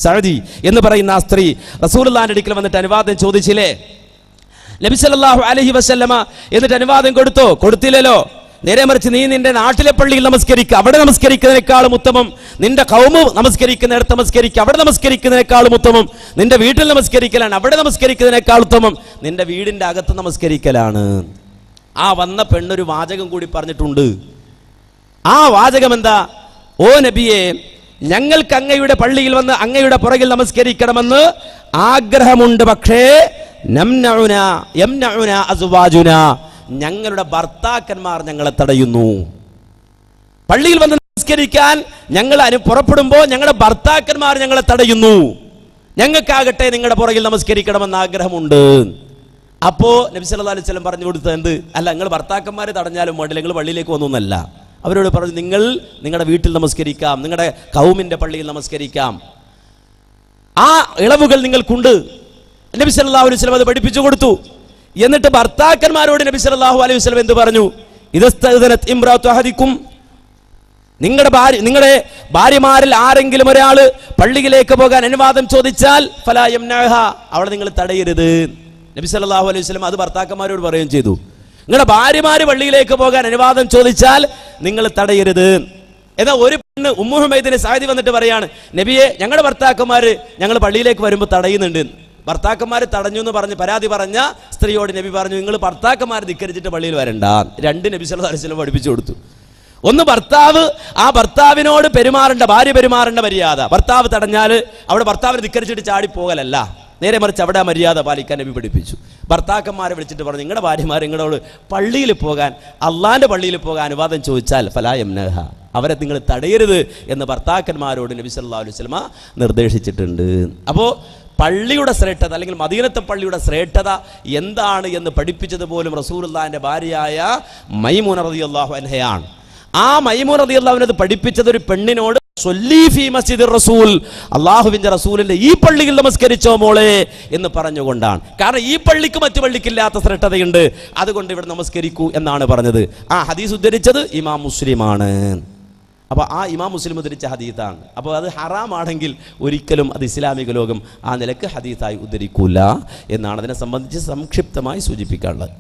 സഅദി എന്ന് പറയുന്ന ആ സ്ത്രീ റസൂലുള്ളാഹിന്റെ അടുക്കൽ വന്നിട്ട് അനുവാദം ചോദിച്ചില്ലേ? നബി സല്ലല്ലാഹു അലൈഹി വസല്ലമ എന്നിട്ട് അനുവാദം കൊടുത്തില്ലല്ലോ. നേരെ മറിച്ച് നീ നിന്റെ നാട്ടിലെ പള്ളിയിൽ നമസ്കരിക്കുക, അവിടെ നമസ്കരിക്കുന്നതിനേക്കാളും ഉത്തമം നിന്റെ ഖൗമ് നമസ്കരിക്കുന്നിടത്ത് നമസ്കരിക്കുക, അവിടെ നമസ്കരിക്കുന്നതിനേക്കാളും ഉത്തമം നിന്റെ വീട്ടിൽ നമസ്കരിക്കലാണ്, അവിടെ നമസ്കരിക്കുന്നതിനേക്കാൾ ഉത്തമം നിന്റെ വീടിന്റെ അകത്ത് നമസ്കരിക്കലാണ്. ആ വന്ന പെണ്ണൊരു വാചകം കൂടി പറഞ്ഞിട്ടുണ്ട്. ആ വാചകം എന്താ? ഓ നബിയെ, ഞങ്ങൾക്ക് അങ്ങയുടെ പള്ളിയിൽ വന്ന് അങ്ങയുടെ പുറകിൽ നമസ്കരിക്കണമെന്ന് ആഗ്രഹമുണ്ട്, പക്ഷേ ഞങ്ങളുടെ ഭർത്താക്കന്മാർ ഞങ്ങളെ തടയുന്നു. പള്ളിയിൽ വന്ന് നമസ്കരിക്കാൻ ഞങ്ങൾ പുറപ്പെടുമ്പോൾ ഞങ്ങളുടെ ഭർത്താക്കന്മാർ ഞങ്ങളെ തടയുന്നു. ഞങ്ങൾക്കാകട്ടെ നിങ്ങളുടെ പുറകിൽ നമസ്കരിക്കണമെന്ന് ആഗ്രഹമുണ്ട്. അപ്പോ നബി സല്ലല്ലാഹു അലൈഹി വസല്ലം പറഞ്ഞു കൊടുത്തത് എന്ത്? അല്ല, നിങ്ങൾ ഭർത്താക്കന്മാരെ തടഞ്ഞാലും വേണ്ടില്ല, നിങ്ങൾ പള്ളിയിലേക്ക് വന്നൊന്നല്ല. അവരോട് പറഞ്ഞു, നിങ്ങൾ നിങ്ങളുടെ വീട്ടിൽ നമസ്കരിക്കാം, നിങ്ങളുടെ ഖൗമിന്റെ പള്ളിയിൽ നമസ്കരിക്കാം. ആ ഇളവുകൾ നിങ്ങൾക്കുണ്ട്. നബി സല്ലല്ലാഹു അലൈഹി വസല്ലം അത് പഠിപ്പിച്ചു കൊടുത്തു. എന്നിട്ട് ഭർത്താക്കന്മാരോട് നബി സല്ലല്ലാഹു അലൈഹി വസല്ലം എന്ത് പറഞ്ഞു? ഇദസ്തഅദനത് ഇംറാതു അഹദികും, നിങ്ങളുടെ ഭാര്യമാരിൽ ആരെങ്കിലും ഒരാൾ പള്ളിയിലേക്ക് പോകാൻ അനുവാദം ചോദിച്ചാൽ ഫലാ യംനഅഹ, അവളെ നിങ്ങൾ തടയരുത്. നബി സല്ലല്ലാഹു അലൈഹി വസല്ലം അത് ഭർത്താക്കന്മാരോട് പറയുകയും ചെയ്തു. നിങ്ങളുടെ ഭാര്യമാര് പള്ളിയിലേക്ക് പോകാൻ അനുവാദം ചോദിച്ചാൽ നിങ്ങൾ തടയരുത്. എന്നാൽ ഒരു പെണ്ണ് ഉമ്മു ഹുമൈദിന് സഅദി വന്നിട്ട് പറയാണ്, നബിയെ, ഞങ്ങളുടെ ഭർത്താക്കന്മാര് ഞങ്ങൾ പള്ളിയിലേക്ക് വരുമ്പോൾ തടയുന്നുണ്ട്. ഭർത്താക്കന്മാർ തടഞ്ഞു എന്ന് പറഞ്ഞ് പരാതി പറഞ്ഞ സ്ത്രീയോട് നബി പറഞ്ഞു, നിങ്ങൾ ഭർത്താക്കന്മാർ ധിക്കരിച്ചിട്ട് പള്ളിയിൽ വരണ്ട. രണ്ട് നബി സല്ലല്ലാഹു അലൈഹി വസല്ലം പഠിപ്പിച്ചു കൊടുത്തു. ഒന്ന്, ഭർത്താവിനോട് ഭാര്യ പെരുമാറേണ്ട മര്യാദ. ഭർത്താവ് തടഞ്ഞാൽ അവിടെ ഭർത്താവിനെ ധിക്കരിച്ചിട്ട് ചാടിപ്പോകലല്ല, നേരെ മറിച്ച് അവിടെ ആ മര്യാദ പാലിക്കാൻ നബി പഠിപ്പിച്ചു. ഭർത്താക്കന്മാരെ വിളിച്ചിട്ട് പറഞ്ഞു, നിങ്ങളുടെ ഭാര്യമാർ നിങ്ങളോട് പള്ളിയിൽ പോകാൻ, അള്ളാന്റെ പള്ളിയിൽ പോകാൻ അനുവാദം ചോദിച്ചാൽ ഫലാ യംനഅഹ, അവരെ നിങ്ങൾ തടയരുത് എന്ന് ഭർത്താക്കന്മാരോട് നബി സല്ലല്ലാഹു അലൈഹി വസല്ലം നിർദ്ദേശിച്ചിട്ടുണ്ട്. അപ്പോൾ പള്ളിയുടെ ശ്രേഷ്ഠത അല്ലെങ്കിൽ മദീനത്തെ പള്ളിയുടെ ശ്രേഷ്ഠത എന്താണ് എന്ന് പഠിപ്പിച്ചത് പോലും റസൂലുള്ളാഹിന്റെ ഭാര്യയായ മൈമൂന റളിയല്ലാഹു അൻഹയാണ്. ആ മൈമൂന റളിയല്ലാഹു അൻഹ പഠിപ്പിച്ചത് ഒരു പെണ്ണിനോട് സ്വല്ലി ഫീ മസ്ജിദിർ റസൂൽ, അല്ലാഹുവിന്റെ റസൂലിന്റെ ഈ പള്ളിയിൽ നമസ്കരിച്ചോ മോളെ എന്ന് പറഞ്ഞുകൊണ്ടാണ്. കാരണം ഈ പള്ളിക്ക് മറ്റു പള്ളിക്കില്ലാത്ത ശ്രേഷ്ഠതയുണ്ട്, അതുകൊണ്ട് ഇവിടെ നമസ്കരിക്കൂ എന്നാണ് പറഞ്ഞത്. ആ ഹദീസ് ഉദ്ധരിച്ചത് ഇമാം മുസ്ലിമാണ്. അപ്പോൾ ആ ഇമാം മുസ്ലിം ഉദ്ധരിച്ച ഹദീസാണ്. അപ്പോൾ അത് ഹറാമാണെങ്കിൽ ഒരിക്കലും അത് ഇസ്ലാമിക ലോകം ആ നിലക്ക് ഹദീസായി ഉദ്ധരിക്കൂല എന്നാണ് അതിനെ സംബന്ധിച്ച് സംക്ഷിപ്തമായി സൂചിപ്പിക്കാനുള്ളത്.